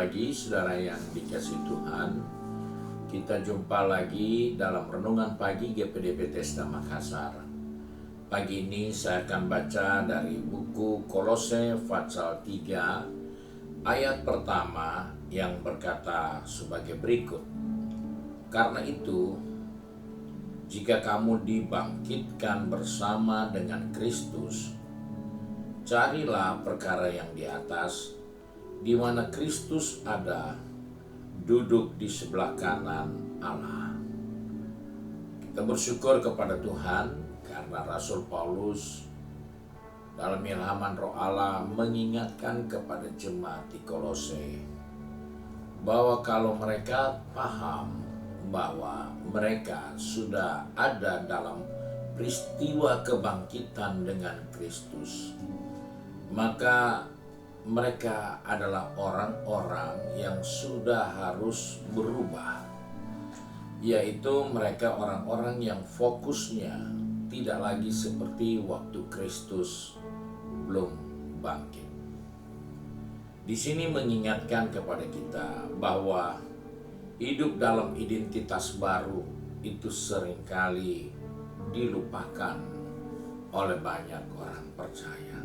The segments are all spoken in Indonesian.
pagi, saudara yang dikasihi Tuhan. Kita jumpa lagi dalam Renungan Pagi GPD Bethesda Makassar. Pagi ini saya akan baca dari buku Kolose pasal 3 ayat pertama yang berkata sebagai berikut. Karena itu, jika kamu dibangkitkan bersama dengan Kristus, carilah perkara yang di atas, di mana Kristus ada, duduk di sebelah kanan Allah. Kita bersyukur kepada Tuhan karena Rasul Paulus dalam ilhaman Roh Allah mengingatkan kepada jemaat di Kolose bahwa kalau mereka paham bahwa mereka sudah ada dalam peristiwa kebangkitan dengan Kristus, maka mereka adalah orang-orang yang sudah harus berubah, yaitu mereka orang-orang yang fokusnya tidak lagi seperti waktu Kristus belum bangkit. Di sini mengingatkan kepada kita bahwa hidup dalam identitas baru itu seringkali dilupakan oleh banyak orang percaya.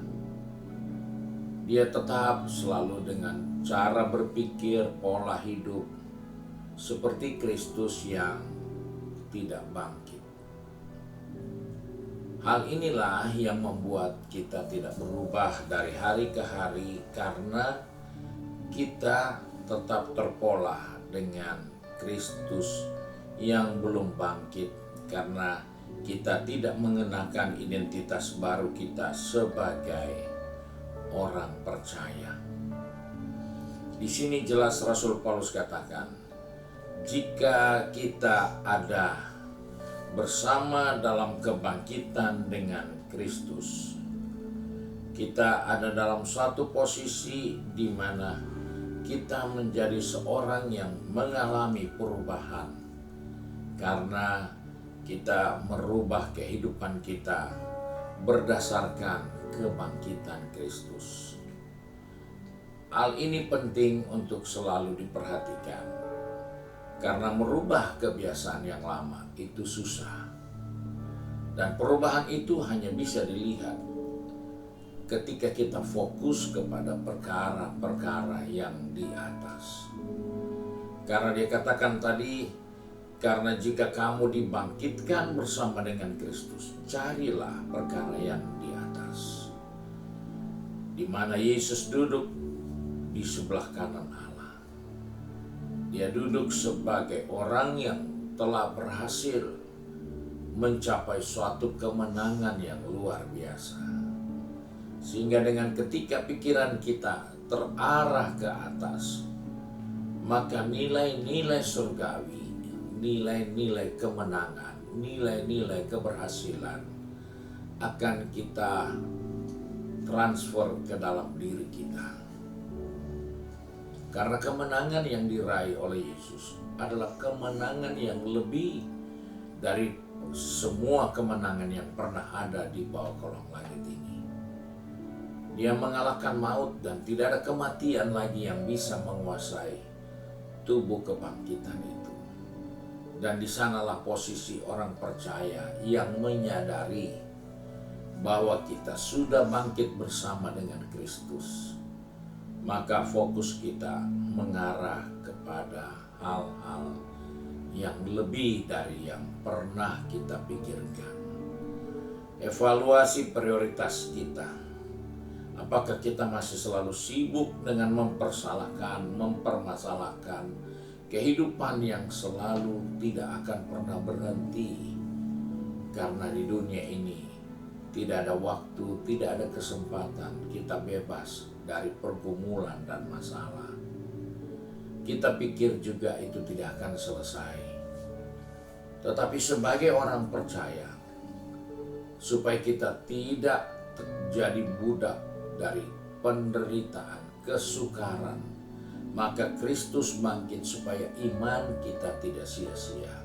Dia tetap selalu dengan cara berpikir, pola hidup seperti Kristus yang tidak bangkit. Hal inilah yang membuat kita tidak berubah dari hari ke hari karena kita tetap terpola dengan Kristus yang belum bangkit, karena kita tidak mengenakan identitas baru kita sebagai orang percaya. Di sini jelas Rasul Paulus katakan, jika kita ada bersama dalam kebangkitan dengan Kristus, kita ada dalam suatu posisi di mana kita menjadi seorang yang mengalami perubahan karena kita merubah kehidupan kita berdasarkan kebangkitan Kristus. Hal ini penting untuk selalu diperhatikan, karena merubah kebiasaan yang lama itu susah, dan perubahan itu hanya bisa dilihat ketika kita fokus kepada perkara-perkara yang di atas. Karena dia katakan tadi, karena jika kamu dibangkitkan bersama dengan Kristus, carilah perkara yang di atas, di mana Yesus duduk di sebelah kanan Allah. Dia duduk sebagai orang yang telah berhasil mencapai suatu kemenangan yang luar biasa. Sehingga dengan ketika pikiran kita terarah ke atas, maka nilai-nilai surgawi, nilai-nilai kemenangan, nilai-nilai keberhasilan akan kita transfer ke dalam diri kita. Karena kemenangan yang diraih oleh Yesus adalah kemenangan yang lebih dari semua kemenangan yang pernah ada di bawah kolong langit ini. Dia mengalahkan maut dan tidak ada kematian lagi yang bisa menguasai tubuh kebangkitan itu. Dan di sanalah posisi orang percaya yang menyadari bahwa kita sudah bangkit bersama dengan Kristus. Maka fokus kita mengarah kepada hal-hal yang lebih dari yang pernah kita pikirkan. Evaluasi prioritas kita. Apakah kita masih selalu sibuk dengan mempermasalahkan kehidupan yang selalu tidak akan pernah berhenti? Karena di dunia ini tidak ada waktu, tidak ada kesempatan kita bebas dari pergumulan dan masalah. Kita pikir juga itu tidak akan selesai. Tetapi sebagai orang percaya, supaya kita tidak jadi budak dari penderitaan, kesukaran, maka Kristus bangkit supaya iman kita tidak sia-sia.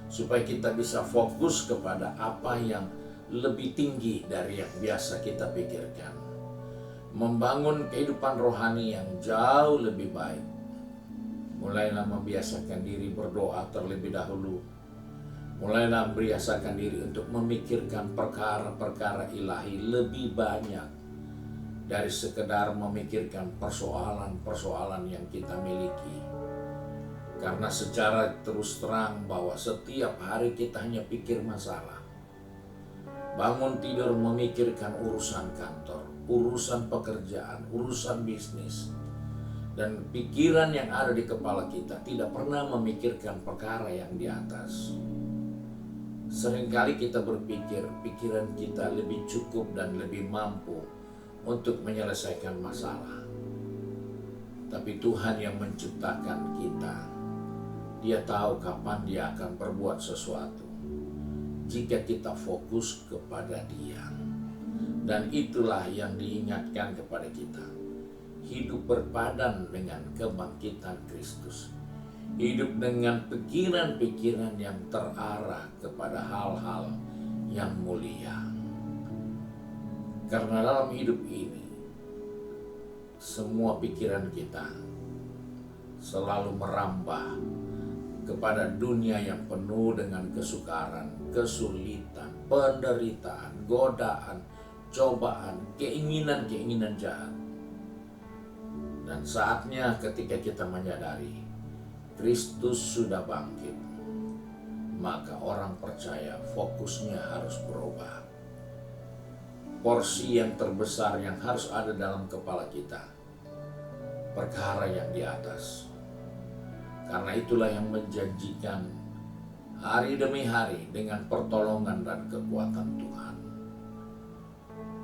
Supaya kita bisa fokus kepada apa yang lebih tinggi dari yang biasa kita pikirkan. Membangun kehidupan rohani yang jauh lebih baik Mulailah membiasakan diri berdoa terlebih dahulu. Mulailah membiasakan diri untuk memikirkan perkara-perkara ilahi lebih banyak dari sekedar memikirkan persoalan-persoalan yang kita miliki. Karena secara terus terang bahwa setiap hari kita hanya pikir masalah. Bangun tidur memikirkan urusan kantor, urusan pekerjaan, urusan bisnis. Dan pikiran yang ada di kepala kita tidak pernah memikirkan perkara yang di atas. Seringkali kita berpikir, pikiran kita lebih cukup dan lebih mampu untuk menyelesaikan masalah. Tapi Tuhan yang menciptakan kita, Dia tahu kapan Dia akan berbuat sesuatu jika kita fokus kepada Dia. Dan itulah yang diingatkan kepada kita. Hidup berpadan dengan kebangkitan Kristus. Hidup dengan pikiran-pikiran yang terarah kepada hal-hal yang mulia. Karena dalam hidup ini, semua pikiran kita selalu merambah kepada dunia yang penuh dengan kesukaran, kesulitan, penderitaan, godaan, cobaan, keinginan-keinginan jahat. Dan saatnya ketika kita menyadari Kristus sudah bangkit, maka orang percaya fokusnya harus berubah. Porsi yang terbesar yang harus ada dalam kepala kita, perkara yang di atas. Karena itulah yang menjanjikan hari demi hari dengan pertolongan dan kekuatan Tuhan.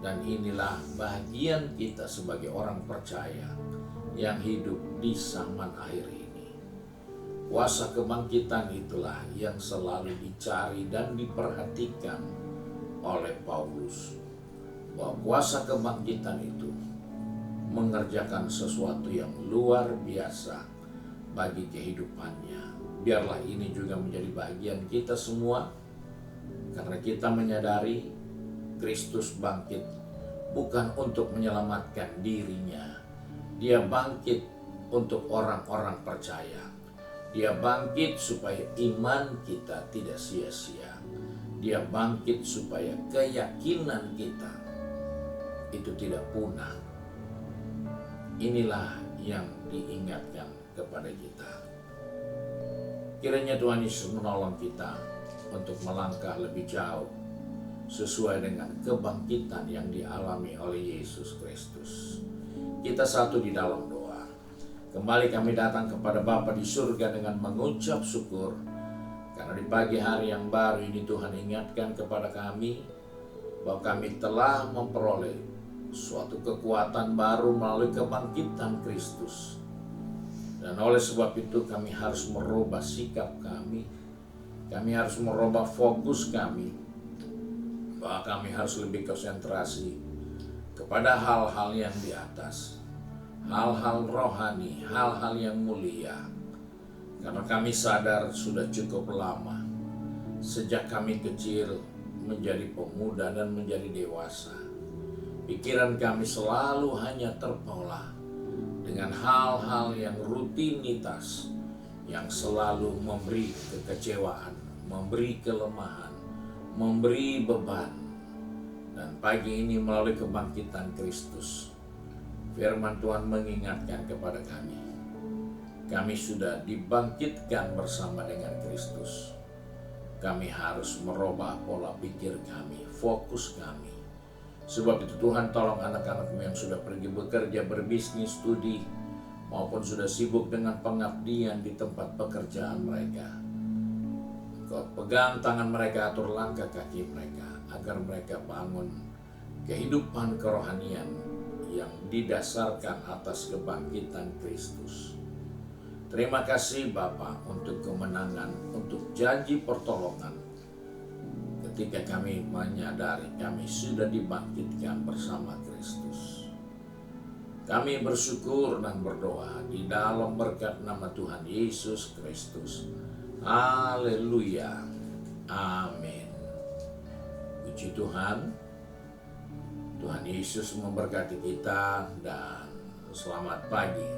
Dan inilah bagian kita sebagai orang percaya yang hidup di zaman akhir ini. Kuasa kebangkitan itulah yang selalu dicari dan diperhatikan oleh Paulus. Bahwa kuasa kebangkitan itu mengerjakan sesuatu yang luar biasa bagi kehidupannya. Biarlah ini juga menjadi bagian kita semua, karena kita menyadari Kristus bangkit bukan untuk menyelamatkan dirinya. Dia bangkit untuk orang-orang percaya. Dia bangkit supaya iman kita tidak sia-sia. Dia bangkit supaya keyakinan kita itu tidak punah. Inilah yang diingatkan kepada kita. Kiranya Tuhan Yesus menolong kita untuk melangkah lebih jauh sesuai dengan kebangkitan yang dialami oleh Yesus Kristus. Kita satu di dalam doa. Kembali kami datang kepada Bapa di surga dengan mengucap syukur, karena di pagi hari yang baru ini Tuhan ingatkan kepada kami bahwa kami telah memperoleh suatu kekuatan baru melalui kebangkitan Kristus. Dan oleh sebab itu kami harus merubah sikap kami harus merubah fokus kami, bahwa kami harus lebih konsentrasi kepada hal-hal yang di atas, hal-hal rohani, hal-hal yang mulia. Karena kami sadar sudah cukup lama, sejak kami kecil menjadi pemuda dan menjadi dewasa, pikiran kami selalu hanya terpola dengan hal-hal yang rutinitas, yang selalu memberi kekecewaan, memberi kelemahan, memberi beban. Dan pagi ini melalui kebangkitan Kristus, firman Tuhan mengingatkan kepada kami sudah dibangkitkan bersama dengan Kristus. Kami harus merubah pola pikir kami, fokus kami. Sebab itu Tuhan tolong anak-anak-Mu yang sudah pergi bekerja, berbisnis, studi, maupun sudah sibuk dengan pengabdian di tempat pekerjaan mereka. Kau pegang tangan mereka, atur langkah kaki mereka, agar mereka bangun kehidupan kerohanian yang didasarkan atas kebangkitan Kristus. Terima kasih Bapa untuk kemenangan, untuk janji pertolongan. Ketika kami menyadari kami sudah dibangkitkan bersama Kristus. Kami bersyukur dan berdoa di dalam berkat nama Tuhan Yesus Kristus. Haleluya. Amin. Puji Tuhan. Tuhan Yesus memberkati kita dan selamat pagi.